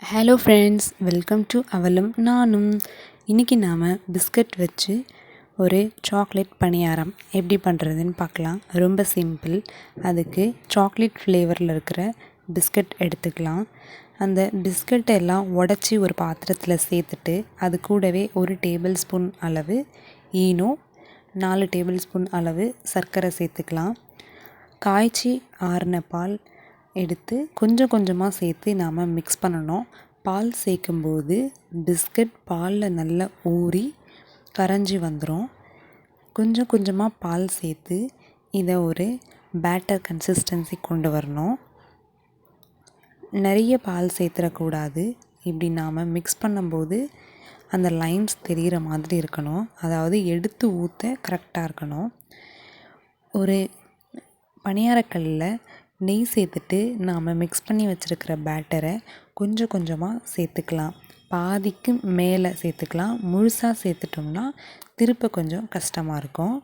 Hello friends, welcome to அவலும் நானும். இன்றைக்கி நாம் பிஸ்கட் வச்சு ஒரு சாக்லேட் பணியாரம் எப்படி பண்ணுறதுன்னு பார்க்கலாம். ரொம்ப சிம்பிள். அதுக்கு சாக்லேட் ஃப்ளேவரில் இருக்கிற பிஸ்கட் எடுத்துக்கலாம். அந்த பிஸ்கட்டை எல்லாம் உடச்சி ஒரு பாத்திரத்தில் சேர்த்துட்டு அது கூடவே 1 டேபிள் ஸ்பூன் அளவு ஈனோ, 4 டேபிள் ஸ்பூன் அளவு சர்க்கரை சேர்த்துக்கலாம். காய்ச்சி ஆறின பால் எடுத்து கொஞ்சம் கொஞ்சமாக சேர்த்து நாம் மிக்ஸ் பண்ணணும். பால் சேர்க்கும்போது பிஸ்கட் பாலில் நல்லா ஊறி கரைஞ்சி வந்துடும். கொஞ்சம் கொஞ்சமாக பால் சேர்த்து இதை ஒரு பேட்டர் கன்சிஸ்டன்சி கொண்டு வரணும். நிறைய பால் சேர்த்துடக்கூடாது. இப்படி நாம் மிக்ஸ் பண்ணும்போது அந்த லைன்ஸ் தெரிகிற மாதிரி இருக்கணும். அதாவது எடுத்து ஊற்ற கரெக்டாக இருக்கணும். ஒரு பணியாரக்கல்லில் நெய் சேர்த்துட்டு நாம் மிக்ஸ் பண்ணி வச்சுருக்கிற பேட்டரை கொஞ்சம் கொஞ்சமாக சேர்த்துக்கலாம். பாதிக்கு மேலே சேர்த்துக்கலாம். முழுசாக சேர்த்துட்டோம்னா திருப்ப கொஞ்சம் கஷ்டமாக இருக்கும்.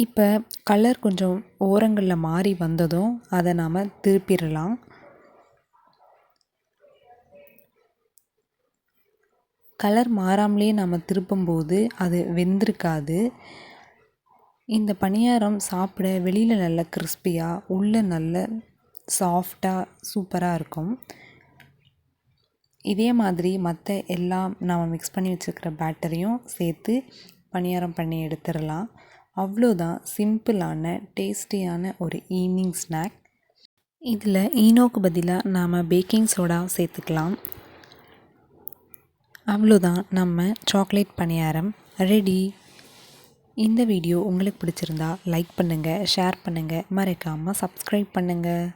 இப்போ கலர் கொஞ்சம் ஓரங்களில் மாறி வந்ததும் அதை நாம் திருப்பிடலாம். கலர் மாறாமலே நம்ம திருப்பும்போது அது வெந்திருக்காது. இந்த பணியாரம் சாப்பிட வெளியில் நல்ல கிறிஸ்பியாக, உள்ளே நல்ல சாஃப்டாக சூப்பராக இருக்கும். இதே மாதிரி மற்ற எல்லாம் நாம் மிக்ஸ் பண்ணி வச்சுருக்கிற பேட்டரையும் சேர்த்து பணியாரம் பண்ணி எடுத்துடலாம். அவ்வளோதான், சிம்பிளான டேஸ்டியான ஒரு ஈவினிங் ஸ்நாக். இதில் ஈனோக்கு பதிலாக நாம் பேக்கிங் சோடா சேர்த்துக்கலாம். அவ்வளோதான், நம்ம சாக்லேட் பணியாரம் ரெடி. இந்த வீடியோ உங்களுக்கு பிடிச்சிருந்தா லைக் பண்ணுங்கள், ஷேர் பண்ணுங்கள், மறக்காமல் சப்ஸ்கிரைப் பண்ணுங்கள்.